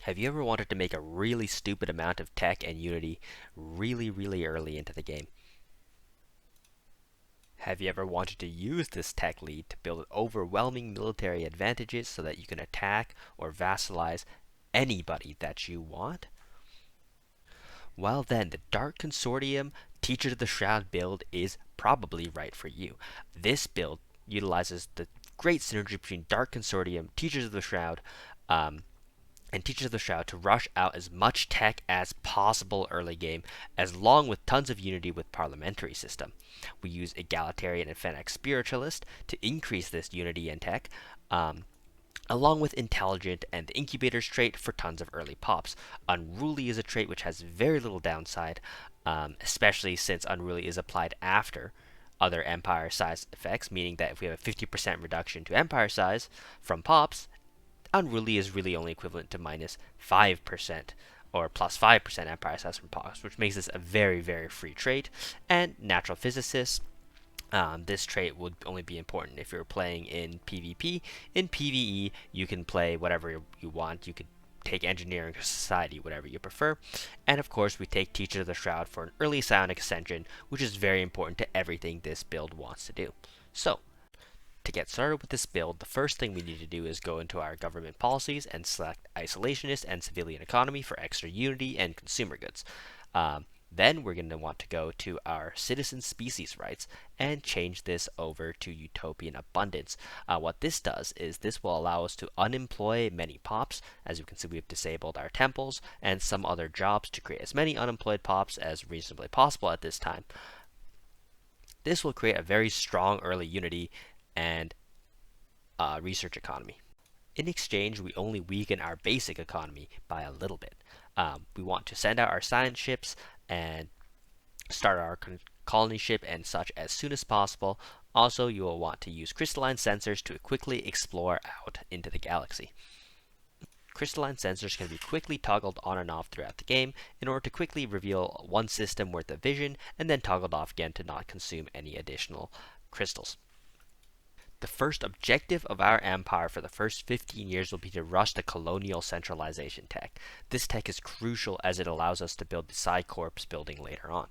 Have you ever wanted to make a really stupid amount of tech and Unity really early into the game? Have you ever wanted to use this tech lead to build overwhelming military advantages so that you can attack or vassalize anybody that you want? Well then, the Dark Consortium Teacher of the Shroud build is probably right for you. This build utilizes the great synergy between Dark Consortium, Teachers of the Shroud, um, and Teachers of the Shroud to rush out as much tech as possible early game, as long with tons of unity with parliamentary system. We use egalitarian and fennec spiritualist to increase this unity and tech, along with intelligent and the incubators trait for tons of early pops. Unruly is a trait which has very little downside, especially since unruly is applied after other empire size effects, meaning that if we have a 50% reduction to empire size from pops, unruly is really only equivalent to minus 5% or plus 5% empire size from pops, which makes this a very free trait. And natural physicists, this trait would only be important if you're playing in PvP. In PvE, you can play whatever you want. You could take engineering or society, whatever you prefer. And of course, we take Teacher of the Shroud for an early psionic ascension, which is very important to everything this build wants to do. So, to get started with this build, the first thing we need to do is go into our government policies and select isolationist and civilian economy for extra unity and consumer goods. Then we're going to want to go to our citizen species rights and change this over to utopian abundance. What this does is this will allow us to unemploy many pops. As you can see, we've disabled our temples and some other jobs to create as many unemployed pops as reasonably possible at this time. This will create a very strong early unity and research economy. In exchange, we only weaken our basic economy by a little bit. We want to send out our science ships and start our colony ship and such as soon as possible. Also, you will want to use crystalline sensors to quickly explore out into the galaxy. Crystalline sensors can be quickly toggled on and off throughout the game in order to quickly reveal one system worth of vision and then toggled off again to not consume any additional crystals. The first objective of our empire for the first 15 years will be to rush the colonial centralization tech. This tech is crucial as it allows us to build the Psi Corps building later on.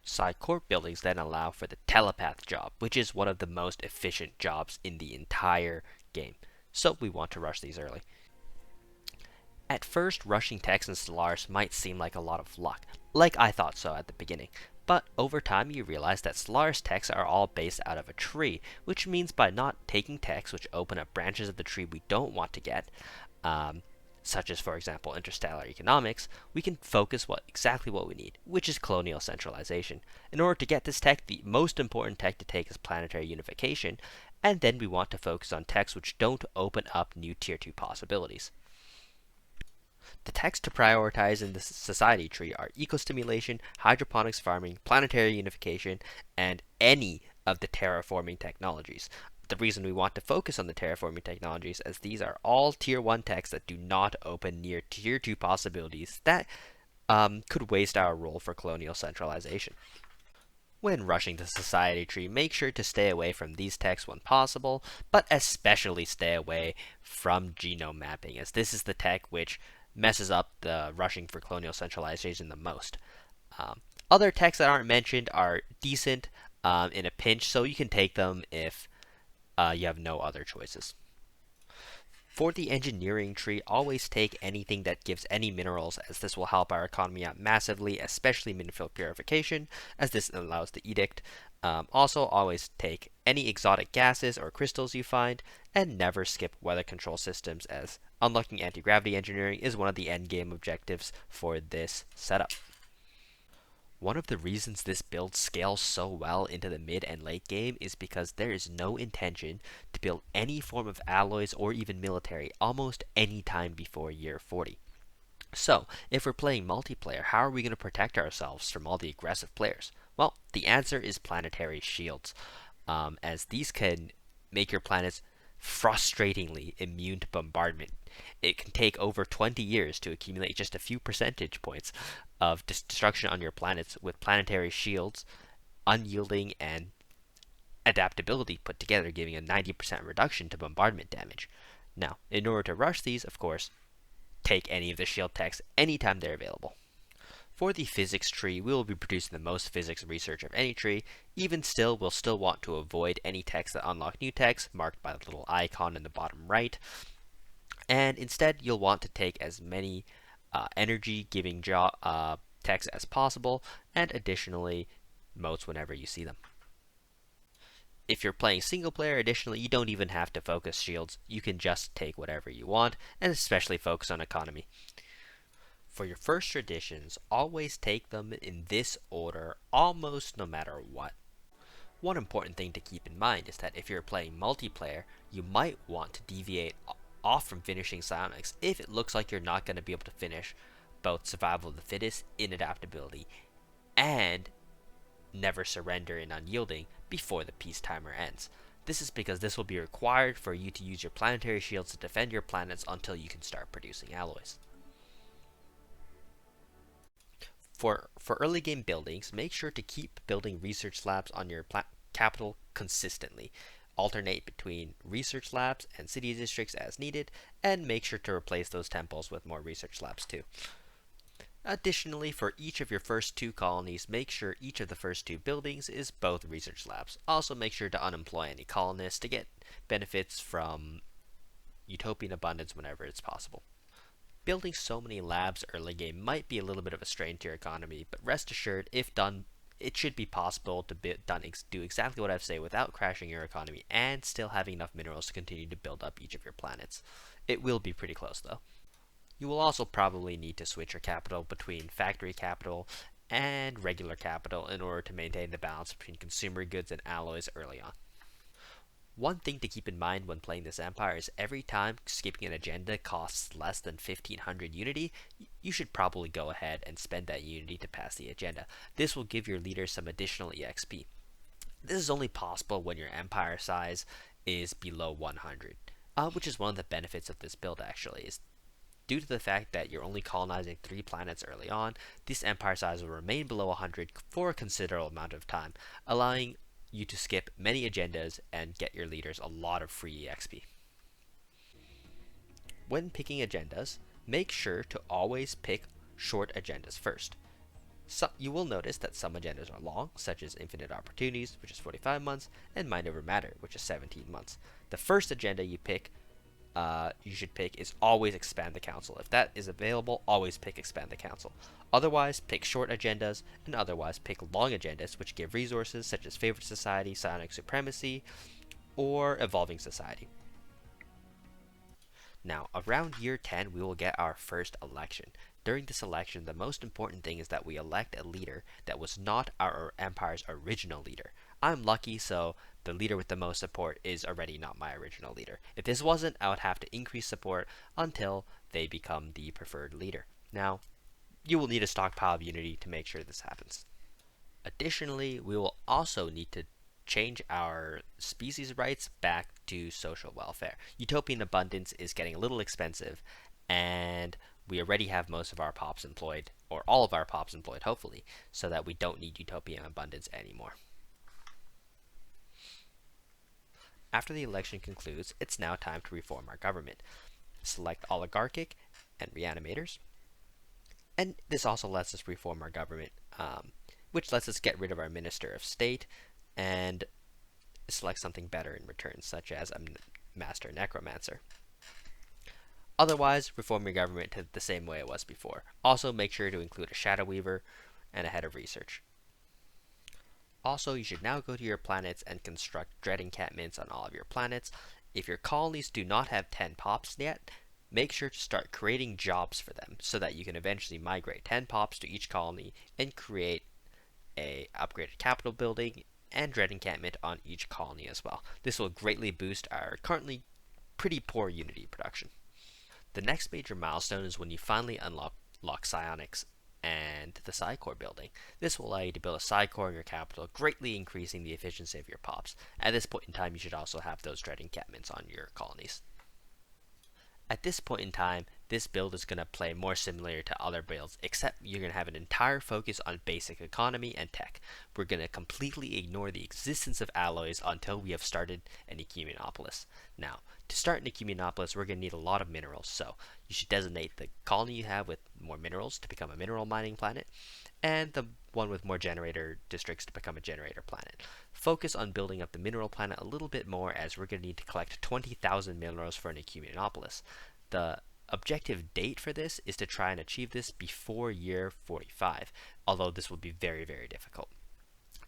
Psi Corp buildings then allow for the telepath job, which is one of the most efficient jobs in the entire game. So we want to rush these early. At first, rushing techs in Stellaris might seem like a lot of luck, like I thought so at the beginning. But over time you realize that Stellaris techs are all based out of a tree, which means by not taking techs which open up branches of the tree we don't want to get, such as for example interstellar economics, we can focus exactly what we need, which is colonial centralization. In order to get this tech, the most important tech to take is planetary unification, and then we want to focus on techs which don't open up new tier 2 possibilities. The techs to prioritize in the society tree are eco-stimulation, hydroponics farming, planetary unification, and any of the terraforming technologies. The reason we want to focus on the terraforming technologies is these are all tier 1 techs that do not open near tier 2 possibilities that could waste our role for colonial centralization. When rushing the society tree, make sure to stay away from these techs when possible, but especially stay away from genome mapping, as this is the tech which messes up the rushing for colonial centralization the most. Other techs that aren't mentioned are decent in a pinch, so you can take them if you have no other choices. For the engineering tree, always take anything that gives any minerals, as this will help our economy out massively, especially mineral purification, as this allows the edict. Also, always take any exotic gases or crystals you find, and never skip weather control systems, as unlocking anti-gravity engineering is one of the endgame objectives for this setup. One of the reasons this build scales so well into the mid and late game is because there is no intention to build any form of alloys or even military almost any time before year 40. So, if we're playing multiplayer, how are we going to protect ourselves from all the aggressive players? Well, the answer is planetary shields, as these can make your planets frustratingly immune to bombardment. It can take over 20 years to accumulate just a few percentage points of destruction on your planets with planetary shields, unyielding, and adaptability put together, giving a 90% reduction to bombardment damage. Now, in order to rush these, of course, take any of the shield techs anytime they're available. For the physics tree, we will be producing the most physics research of any tree. Even still, we'll still want to avoid any techs that unlock new techs, marked by the little icon in the bottom right. And instead, you'll want to take as many energy-giving techs as possible, and additionally, motes whenever you see them. If you're playing single player, additionally, you don't even have to focus shields. You can just take whatever you want, and especially focus on economy. For your first traditions, always take them in this order, almost no matter what. One important thing to keep in mind is that if you're playing multiplayer, you might want to deviate off from finishing psionics if it looks like you're not going to be able to finish both survival of the fittest in adaptability and never surrender in unyielding before the peace timer ends. This is because this will be required for you to use your planetary shields to defend your planets until you can start producing alloys. For early game buildings, make sure to keep building research labs on your capital consistently. Alternate between research labs and city districts as needed, and make sure to replace those temples with more research labs too. Additionally, for each of your first 2 colonies, make sure each of the first 2 buildings is both research labs. Also make sure to unemploy any colonists to get benefits from utopian abundance whenever it's possible. Building so many labs early game might be a little bit of a strain to your economy, but rest assured, if done, it should be possible to do exactly what I've said without crashing your economy and still having enough minerals to continue to build up each of your planets. It will be pretty close though. You will also probably need to switch your capital between factory capital and regular capital in order to maintain the balance between consumer goods and alloys early on. One thing to keep in mind when playing this empire is every time skipping an agenda costs less than 1500 unity, you should probably go ahead and spend that unity to pass the agenda. This will give your leader some additional EXP. This is only possible when your empire size is below 100, which is one of the benefits of this build actually. Is due to the fact that you're only colonizing 3 planets early on, this empire size will remain below 100 for a considerable amount of time, allowing you to skip many agendas and get your leaders a lot of free EXP. When picking agendas, make sure to always pick short agendas first. You will notice that some agendas are long, such as Infinite Opportunities, which is 45 months, and Mind Over Matter, which is 17 months. The first agenda you should pick is always Expand the Council. If that is available, always pick Expand the Council. Otherwise, pick short agendas, and otherwise pick long agendas, which give resources such as Favorite Society, Psionic Supremacy, or Evolving Society. Now, around year 10, we will get our first election. During this election, the most important thing is that we elect a leader that was not our empire's original leader. I'm lucky, so the leader with the most support is already not my original leader. If this wasn't, I would have to increase support until they become the preferred leader. Now, you will need a stockpile of unity to make sure this happens. Additionally, we will also need to change our species rights back to social welfare. Utopian abundance is getting a little expensive, and we already have most of our pops employed, or all of our pops employed hopefully, so that we don't need utopian abundance anymore. After the election concludes, it's now time to reform our government. Select oligarchic and reanimators. And this also lets us reform our government, which lets us get rid of our Minister of State and select something better in return, such as a Master Necromancer. Otherwise, reform your government the same way it was before. Also, make sure to include a Shadow Weaver and a Head of Research. Also, you should now go to your planets and construct dread encampments on all of your planets. If your colonies do not have 10 pops yet, make sure to start creating jobs for them so that you can eventually migrate 10 pops to each colony and create a upgraded capital building and dread encampment on each colony as well. This will greatly boost our currently pretty poor unity production. The next major milestone is when you finally unlock psionics and the Psi Core building. This will allow you to build a Psi Core in your capital, greatly increasing the efficiency of your pops. At this point in time, you should also have those dread encampments on your colonies. At this point in time, this build is going to play more similar to other builds, except you're going to have an entire focus on basic economy and tech. We're going to completely ignore the existence of alloys until we have started an ecumenopolis. Now, to start an ecumenopolis, we're going to need a lot of minerals, so you should designate the colony you have with more minerals to become a mineral mining planet, and the one with more generator districts to become a generator planet. Focus on building up the mineral planet a little bit more, as we're going to need to collect 20,000 minerals for an ecumenopolis. The objective date for this is to try and achieve this before year 45, although this will be very, very difficult.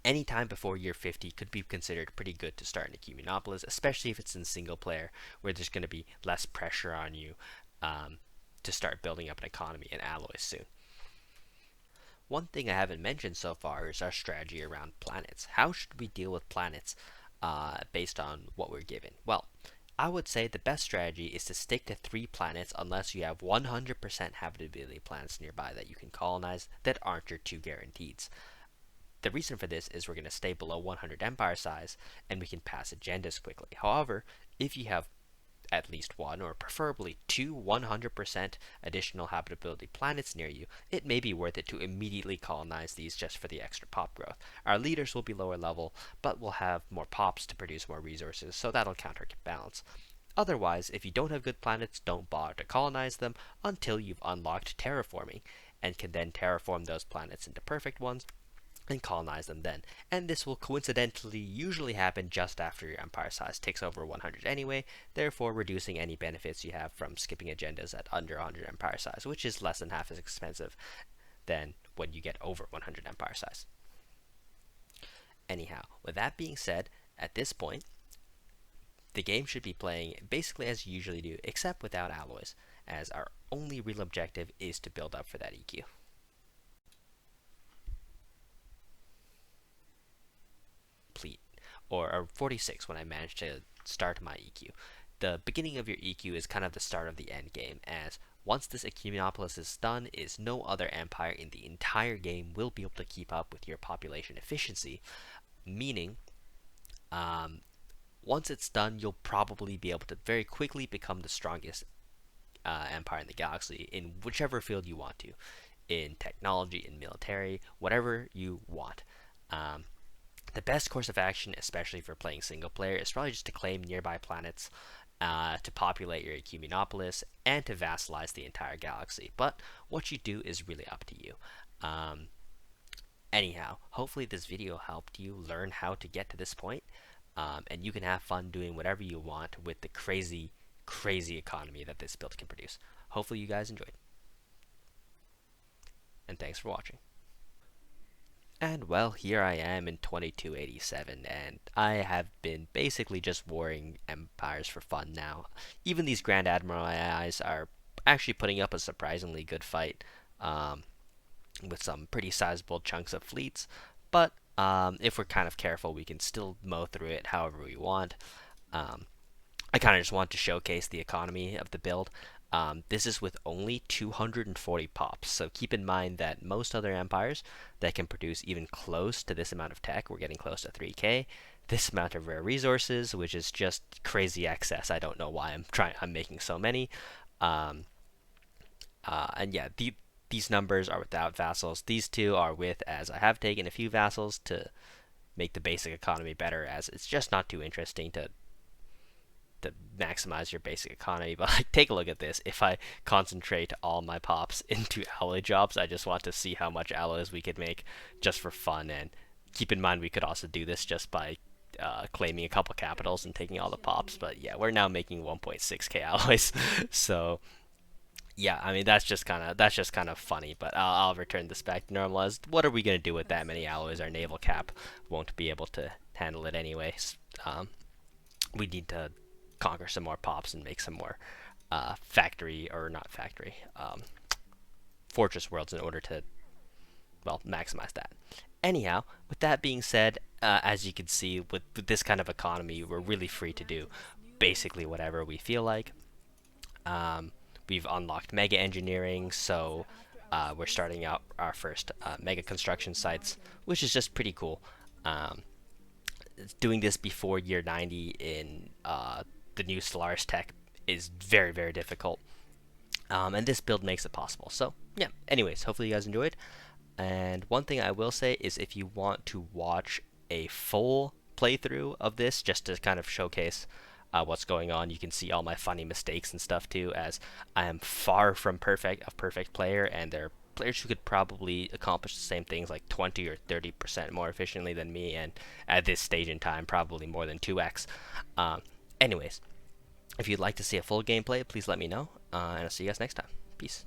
Any time before year 50 could be considered pretty good to start an ecumenopolis, especially if it's in single player, where there's going to be less pressure on you to start building up an economy and alloys soon. One thing I haven't mentioned so far is our strategy around planets. How should we deal with planets based on what we're given? Well, I would say the best strategy is to stick to 3 planets unless you have 100% habitability planets nearby that you can colonize that aren't your 2 guaranteeds. The reason for this is we're going to stay below 100 empire size and we can pass agendas quickly. However, if you have at least 1 or preferably 2 100% additional habitability planets near you, it may be worth it to immediately colonize these just for the extra pop growth. Our leaders will be lower level, but we'll have more pops to produce more resources, so that'll counterbalance. Otherwise, if you don't have good planets, don't bother to colonize them until you've unlocked terraforming, and can then terraform those planets into perfect ones and colonize them then. And this will coincidentally usually happen just after your empire size takes over 100 anyway, therefore reducing any benefits you have from skipping agendas at under 100 empire size, which is less than half as expensive than when you get over 100 empire size. Anyhow, with that being said, at this point, the game should be playing basically as you usually do, except without alloys, as our only real objective is to build up for that EQ. Or 46 when I managed to start my EQ. The beginning of your EQ is kind of the start of the end game, as once this ecumenopolis is done, is no other empire in the entire game will be able to keep up with your population efficiency, meaning once it's done, you'll probably be able to very quickly become the strongest empire in the galaxy in whichever field you want to, in technology, in military, whatever you want. The best course of action, especially for playing single player, is probably just to claim nearby planets, to populate your ecumenopolis, and to vassalize the entire galaxy. But what you do is really up to you. Anyhow, hopefully this video helped you learn how to get to this point, and you can have fun doing whatever you want with the crazy, crazy economy that this build can produce. Hopefully you guys enjoyed. And thanks for watching. And well, here I am in 2287, and I have been basically just warring empires for fun now. Even these Grand Admiral AIs are actually putting up a surprisingly good fight, with some pretty sizable chunks of fleets, but if we're kind of careful, we can still mow through it however we want. I kind of just want to showcase the economy of the build. This is with only 240 pops, so keep in mind that most other empires that can produce even close to this amount of tech, we're getting close to 3k, this amount of rare resources, which is just crazy excess. I don't know why I'm making so many. And yeah, these numbers are without vassals. These two are with, as I have taken a few vassals to make the basic economy better, as it's just not too interesting to maximize your basic economy. But like, take a look at this. If I concentrate all my pops into alloy jobs, I just want to see how much alloys we could make just for fun. And keep in mind, we could also do this just by claiming a couple capitals and taking all the pops. But yeah, we're now making 1.6k alloys. So yeah, I mean, that's just kind of funny. But I'll return this back to normal. As what are we gonna do with that many alloys? Our naval cap won't be able to handle it anyways. We need to conquer some more pops and make some more fortress worlds in order to, well, maximize that. Anyhow, with that being said, as you can see, with this kind of economy, we're really free to do basically whatever we feel like. We've unlocked mega engineering, so we're starting out our first mega construction sites, which is just pretty cool. Doing this before year 90 in the new Stellaris tech is very, very difficult. And this build makes it possible. So, yeah. Anyways, hopefully you guys enjoyed. And one thing I will say is if you want to watch a full playthrough of this, just to kind of showcase what's going on. You can see all my funny mistakes and stuff too, as I am far from a perfect player, and there are players who could probably accomplish the same things like 20 or 30% more efficiently than me, and at this stage in time, probably more than 2x. Um, anyways, if you'd like to see a full gameplay, please let me know, and I'll see you guys next time. Peace.